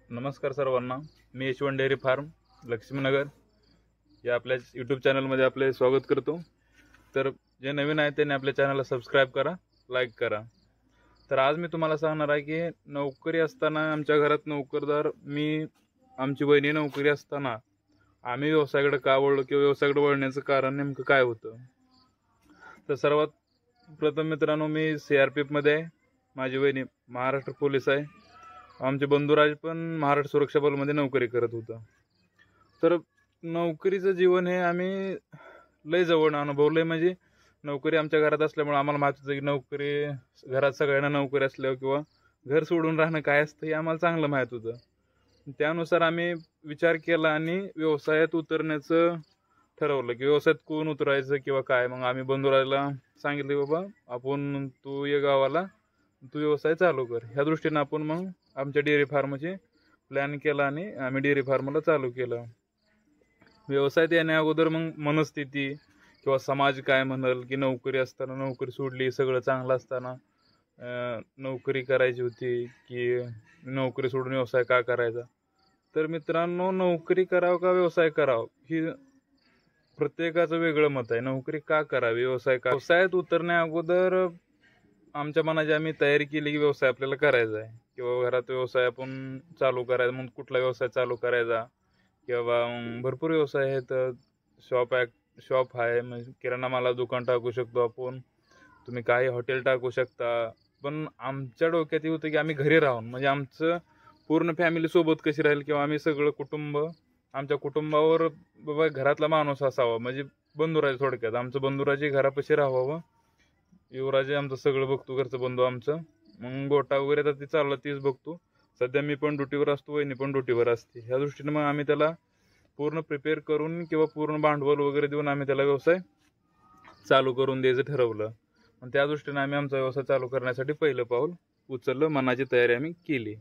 नमस्कार सर्वांना. मी Yashwant dairy form Laxminagar या आपल्या यूट्यूब चॅनलमध्ये आपले स्वागत करतो. तर जे नवीन आहेत त्यांनी आपल्या चॅनलला सबस्क्राईब करा, लाईक करा. तर आज मी तुम्हाला सांगणार आहे की नोकरी असताना आमच्या घरात नोकरदार आमची वहिनी नोकरी असताना आम्ही व्यवसायाकडे का वळलो किंवा व्यवसायाकडे वळण्याचं कारण नेमकं काय होतं. तर सर्वात प्रथम मित्रांनो, मी CRPF मध्ये आहे. माझी वहिनी महाराष्ट्र पोलीस आहे. आमचे बंधुराज पण महाराष्ट्र सुरक्षा बलमध्ये नोकरी करत होता. तर नोकरीचं जीवन हे आम्ही लय जवळ अनुभवलंय. म्हणजे नोकरी आमच्या घरात असल्यामुळे आम्हाला माहित होतं की नोकरी घरात सगळ्यांना नोकरी असल्यावर किंवा घर सोडून राहणं काय असतं हे आम्हाला चांगलं माहित होतं. त्यानुसार आम्ही विचार केला आणि व्यवसायात उतरण्याचं ठरवलं की व्यवसायात कोण उतरायचं किंवा काय. मग आम्ही बंधुराजला सांगितले, बाबा आपण तू ये गावाला, तू व्यवसाय चालू कर. ह्या दृष्टीने आपण मग आमच्या डेअरी फार्मची प्लॅन केला आणि आम्ही डेअरी फार्मला चालू केलं. व्यवसायात येण्या अगोदर मग मनस्थिती किंवा समाज काय म्हणाल की नोकरी असताना नोकरी सोडली, सगळं चांगलं असताना नोकरी करायची होती की नोकरी सोडून व्यवसाय का करायचा. तर मित्रांनो, नोकरी करावं का व्यवसाय करावं ही प्रत्येकाचं वेगळं मत आहे. नोकरी का करावी, व्यवसायात उतरण्या अगोदर आमच्या मनाची आम्ही तयारी केली की व्यवसाय आपल्याला करायचा आहे किंवा घरात व्यवसाय आपण चालू करायचा. मग कुठला व्यवसाय चालू करायचा किंवा भरपूर व्यवसाय आहेत. शॉप आहे, म्हणजे किराणा मालाचं दुकान टाकू शकतो आपण, तुम्ही काही हॉटेल टाकू शकता. पण आमच्या डोक्यात होतं की आम्ही घरी राहून, म्हणजे आमचं पूर्ण फॅमिली सोबत कशी राहील किंवा आम्ही सगळं कुटुंब, आमच्या कुटुंबावर बाबा घरातला माणूस असावा. म्हणजे बंधुराज, थोडक्यात आमचं बंधुराजी घरापाशी राहावं. युवराज आमचं सगळं बघतो, घरचं बंधू आमचं. मग गोटा वगैरे तर ती चाललं तीच बघतो. सध्या मी पण ड्युटीवर असतो, वहिनी पण ड्युटीवर असते. ह्या दृष्टीने मग आम्ही त्याला पूर्ण प्रिपेअर करून किंवा पूर्ण भांडवल वगैरे देऊन आम्ही त्याला व्यवसाय चालू करून द्यायचं ठरवलं. आणि त्या दृष्टीने आम्ही आमचा व्यवसाय चालू करण्यासाठी पहिलं पाऊल उचललं, मनाची तयारी आम्ही केली.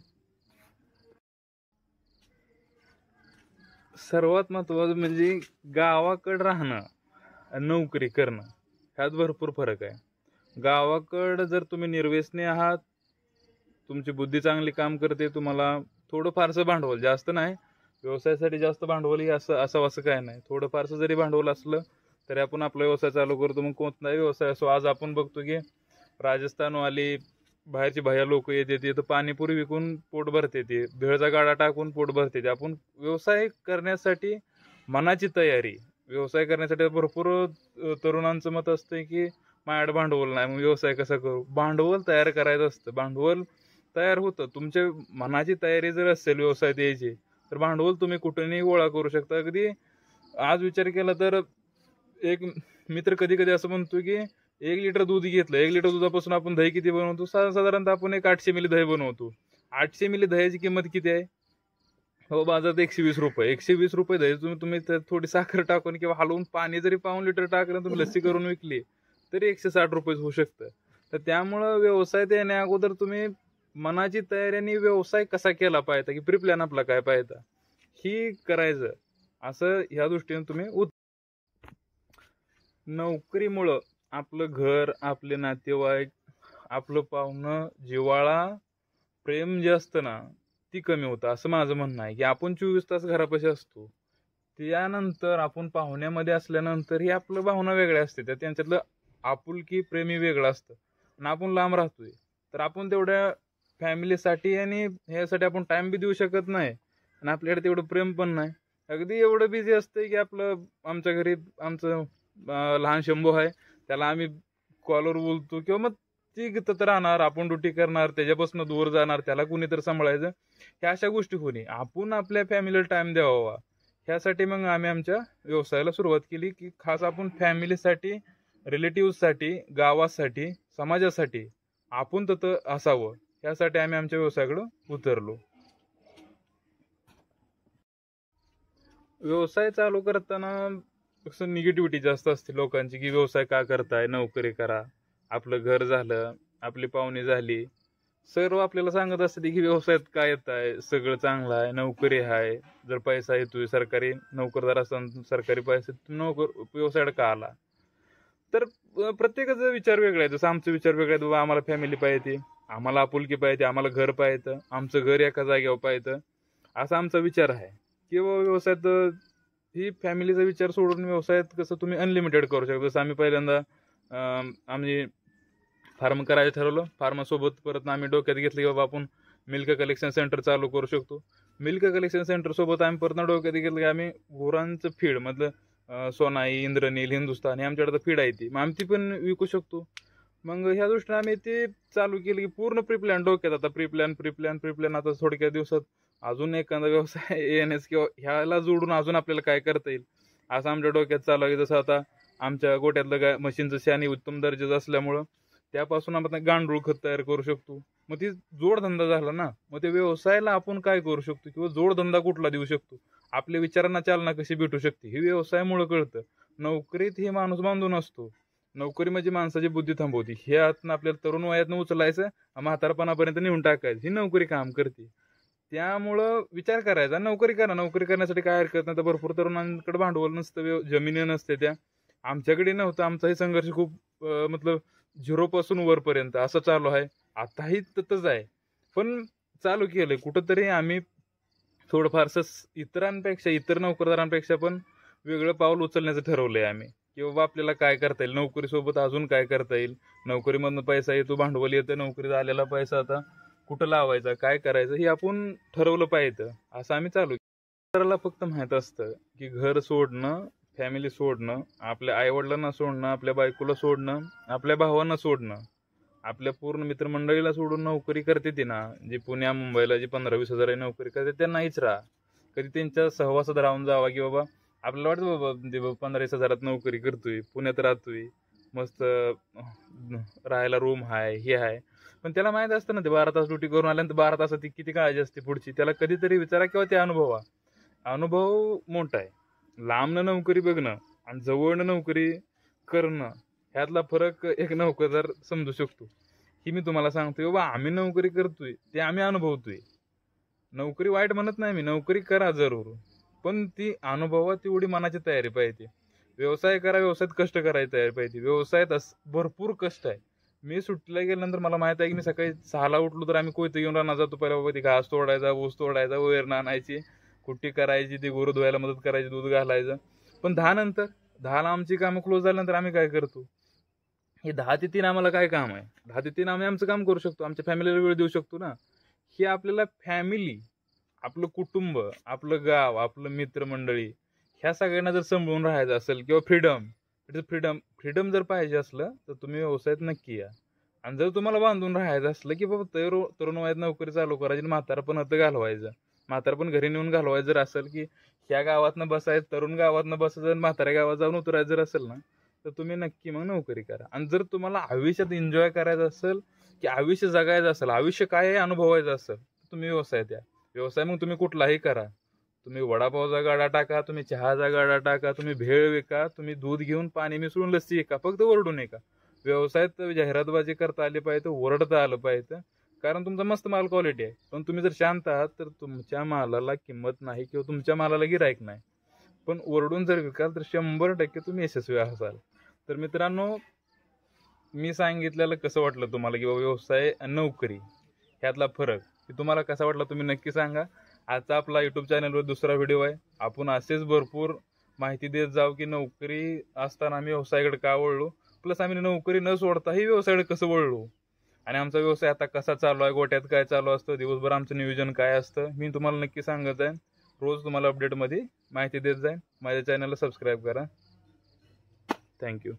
सर्वात महत्त्वाचं म्हणजे गावाकडं राहणं, नोकरी करणं ह्यात भरपूर फरक आहे. गावाकडं जर तुम्ही निर्व्यसनी आहात, तुमची बुद्धी चांगली काम करते, तुम्हाला थोडं फारसं भांडवल, जास्त नाही, व्यवसायासाठी जास्त भांडवल ही असं काय नाही. थोडं फारसं जरी भांडवल असलं तरी आपण आपला व्यवसाय चालू करतो. मग कोणताही व्यवसाय असो. आज आपण बघतो की राजस्थानवाली बाहेरची भैया लोक येते, तर पाणीपुरी विकून पोट भरते, ते भेळचा गाडा टाकून पोट भरते. ते आपण व्यवसाय करण्यासाठी मनाची तयारी, व्यवसाय करण्यासाठी भरपूर तरुणांचं मत असतं की माझ्याकडे भांडवल नाही, मग व्यवसाय कसा करू. भांडवल तयार करायचं असतं, भांडवल तयार होतं. तुमच्या मनाची तयारी जर असेल व्यवसाय द्यायची तर भांडवल तुम्ही कुठेही गोळा करू शकता. अगदी आज विचार केला तर एक मित्र कधी कधी असं म्हणतो की 1 लिटर दूध घेतलं, 1 लिटर दुधापासून आपण दही किती बनवतो, साधारणतः आपण एक 800 मिली दही बनवतो. 800 मिली दह्याची किंमत किती आहे हो बाजारात? 120 रुपये. 120 रुपये दही तुम्ही थोडी साखर टाकून किंवा हलवून पाणी जरी पाऊण लिटर टाकलं, तुम्ही लस्सी करून विकली तरी 160 रुपये होऊ शकतं. तर त्यामुळं व्यवसायात येण्या अगोदर तुम्ही मनाची तयारी आणि व्यवसाय कसा केला पाहिजे की प्री प्लॅन आपला काय पाहिजे ही करायचं, असं ह्या दृष्टीने तुम्ही नोकरीमुळं आपलं घर, आपले नातेवाईक, आपलं पाहुणं, जिव्हाळा, प्रेम जे असतं ना ती कमी होतं, असं माझं म्हणणं आहे. की आपण 24 तास घरापाशी असतो, त्यानंतर आपण पाहुण्यामध्ये असल्यानंतर ही आपलं भावना वेगळ्या असते, तर त्यांच्यातलं आपुलकी प्रेमी वेगळं असतं. आणि आपण लांब राहतोय तर आपण तेवढ्या फॅमिलीसाठी आणि ह्यासाठी आपण टाइम बी देऊ शकत नाही आणि आपल्याकडे तेवढं प्रेम पण नाही. अगदी एवढं बिझी असतंय की आमच्या घरी आमचं लहान शंभू आहे, त्याला आम्ही कॉलवर बोलतो किंवा मग ती तिथं राहणार, आपण ड्युटी करणार, त्याच्यापासून दूर जाणार, त्याला कुणी तर सांभाळायचं. ह्या अशा गोष्टी होणे, आपण आपल्या फॅमिलीला टाइम द्यावा. ह्यासाठी मग आम्ही आमच्या व्यवसायाला सुरुवात केली की खास आपण फॅमिलीसाठी, रिलेटिव्हसाठी, गावासाठी, समाजासाठी आपण तिथं असावं. यासाठी आम्ही आमच्या व्यवसायाकडे उतरलो. व्यवसाय चालू करताना कसं निगेटिव्हिटी जास्त असते लोकांची की व्यवसाय का करताय, नोकरी करा, आपलं घर झालं, आपली पाहुणी झाली, सर्व आपल्याला सांगत असते की व्यवसायात काय येत आहे, सगळं चांगलं आहे, नोकरी आहे, जर पैसा येतोय, सरकारी नोकरदार असताना सरकारी पैसे व्यवसायाकडे का आला. तर प्रत्येकाचा विचार वेगळा आहे. जसं आमचा विचार वेगळा आहे, बाबा आम्हाला फॅमिली पाहिजे, आम्हाला आपुलकी पाहिजे, आम्हाला घर पाहिजे, आमचं घर एका जागेवर पाहिजे. असा आमचा विचार आहे. किंवा व्यवसायात ही फॅमिलीचा विचार सोडून व्यवसायात कसं तुम्ही अनलिमिटेड करू शकता. जसं आम्ही पहिल्यांदा आम्ही फार्म करायचं ठरवलं. फार्मासोबत परत आम्ही डोक्यात घेतलं की बाबा आपण मिल्क कलेक्शन सेंटर चालू करू शकतो. मिल्क कलेक्शन सेंटरसोबत आम्ही परत डोक्यात घेतलं की आम्ही गुरांचं फीड मधलं सोनाई, इंद्रनील, हिंदुस्तान हे आमच्याकडे फीड आहे ती, मग आम्ही ती पण विकू शकतो. मग ह्या दृष्टीने आम्ही ते चालू केलं की पूर्ण प्रिप्लॅन डोक्यात. आता प्रिप्लॅन आता थोडक्या दिवसात अजून एखादा व्यवसाय येण्यास किंवा ह्याला जोडून अजून आपल्याला काय करता येईल असं आमच्या डोक्यात चालू आहे. जसं आता आमच्या गोट्यातलं मशीनचं शेण उत्तम दर्जाचं असल्यामुळं त्यापासून आपण गांडूळ खत तयार करू शकतो. मग ती जोडधंदा झाला ना. मग ते व्यवसायाला आपण काय करू शकतो किंवा जोडधंदा कुठला देऊ शकतो, आपल्या विचारांना चालना कशी भेटू शकते हे व्यवसायामुळे कळतं. नोकरीत हे माणूस बांधून असतो. नोकरी म्हणजे माणसाची बुद्धी थांबवती. हे आतनं आपल्याला तरुण वयातनं उचलायचं, म्हातारपणापर्यंत नेऊन टाकायचं. ही नोकरी काम करते. त्यामुळं विचार करायचा, नोकरी करा. नोकरी करण्यासाठी काय हरकत नाही. तर भरपूर तरुणांकडे भांडवल नसतं, जमिनी नसते. त्या आमच्याकडे नव्हतं. आमचाही संघर्ष खूप मतलब 0 पासून वरपर्यंत असं चालू आहे. आताही तसंच आहे, पण चालू केलंय कुठंतरी आम्ही थोडंफारसं इतरांपेक्षा, इतर नोकरदारांपेक्षा पण वेगळं पाऊल उचलण्याचं ठरवलंय आम्ही की बाबा आपल्याला काय करता येईल, नोकरीसोबत अजून काय करता येईल. नोकरीमधनं पैसा येतो, भांडवल येतं, नोकरीत आलेला पैसा आता कुठं लावायचा, काय करायचं हे आपण ठरवलं पाहिजे. असं आम्ही चालू केलं. फक्त माहित असतं की घर सोडणं, फॅमिली सोडणं, आपल्या आईवडिलांना सोडणं, आपल्या बायकोला सोडणं, आपल्या भावांना सोडणं, आपल्या पूर्ण मित्रमंडळीला सोडून नोकरी करते ती ना, जी पुण्या मुंबईला जी 15-20 हजार नोकरी करते, त्या नाहीच राहा. कधी त्यांच्या सहवासात राहून जावा की बाबा आपल्याला वाटतं बाबा 15-20 हजारात नोकरी करतोय, पुण्यात राहतोय, मस्त राहायला रूम आहे, हे आहे. पण त्याला माहित असतं ना ते 12 तास ड्युटी करून आल्यानंतर 12 तासात ती किती काळजी असते पुढची. त्याला कधीतरी विचारा किंवा ते अनुभव मोठा आहे. लांबनं नोकरी बघणं आणि जवळनं नोकरी करणं ह्यातला फरक एक नोकरदार समजू शकतो. ही मी तुम्हाला सांगतोय बाबा, आम्ही नोकरी करतोय ते आम्ही अनुभवतोय. नोकरी वाईट म्हणत नाही मी, नोकरी करा जरूर, पण ती अनुभवा तेवढी मनाची तयारी पाहिजे. व्यवसाय करा, व्यवसायात कष्ट करायची तयारी पाहिजे. व्यवसायात भरपूर कष्ट आहे. मी सुट्टीला गेल्यानंतर मला माहित आहे की मी सकाळी 6ला उठलो तर आम्ही कोयतं घेऊन राहणार जातो. पहिला बाबा ती घास तोडायचा, ऊस तोडायचा, वैरण आणायची, कुट्टी करायची, ती गुरु धुवायला मदत करायची, दूध घालायचं. पण 10ला आमची कामं क्लोज झाल्यानंतर आम्ही काय करतो, हे 10 ते 3 आम्हाला काय काम आहे, 10 ते 3 आम्ही आमचं काम करू शकतो, आमच्या फॅमिलीला वेळ देऊ शकतो ना. हे आपल्याला फॅमिली, आपलं कुटुंब, आपलं गाव, आपलं मित्रमंडळी ह्या सगळ्यांना जर सांभाळून राहायचं असेल किंवा फ्रीडम जर पाहिजे असलं तर तुम्ही व्यवसायात नक्की या. आणि जर तुम्हाला बांधून राहायचं असलं की बाबा तरुण वयात नोकरी चालू करायची, म्हातारपण घालवायचं, म्हातारपण घरी नेऊन घालवायचं जर असेल की ह्या गावातनं बसायचं, तरुण गावातनं बसायचं, म्हाताऱ्या गावात जाऊन उतरायचं जर असेल ना, तर तुम्ही नक्की मग नोकरी करा. आणि जर तुम्हाला आयुष्यात एन्जॉय करायचं असेल की आयुष्य जगायचं असेल, आयुष्य काय आहे अनुभवायचं असेल, तर तुम्ही व्यवसायात या. व्यवसाय मग तुम्ही कुठलाही करा. तुम्ही वडापावचा गाडा टाका, तुम्ही चहाचा गाडा टाका, तुम्ही भेळ विका, तुम्ही दूध घेऊन पाणी मिसळून लस्सी विका, फक्त ओरडून नका. व्यवसायात जाहिरातबाजी करता आली पाहिजे, ओरडता आलं पाहिजे, कारण तुमचा मस्त माल क्वालिटी आहे. पण तुम्ही जर शांत आहात तर तुमच्या मालाला किंमत नाही किंवा तुमच्या मालाला गिराईक नाही. पण ओरडून जर विकाल तर 100% तुम्ही यशस्वी असाल. तर मित्रांनो, मी सांगितलेलं कसं वाटलं तुम्हाला की व्यवसाय आणि नोकरी ह्यातला फरक की तुम्हाला कसा वाटला तुम्ही नक्की सांगा. आजचा आपला युट्यूब चॅनलवर दुसरा व्हिडिओ आहे. आपण असेच भरपूर माहिती देत जाऊ की नोकरी असताना आम्ही व्यवसायाकडे का वळलो, प्लस आम्ही नोकरी न सोडताही व्यवसायाकडे कसं वळलो, आणि आमचा व्यवसाय आता कसा चालू आहे, गोट्यात काय चालू असतं, दिवसभर आमचं नियोजन काय असतं, मी तुम्हाला नक्की सांगत आहे. रोज तुम्हाला अपडेटमध्ये माहिती देत जाईल. माझ्या चॅनलला सबस्क्राईब करा. थँक्यू.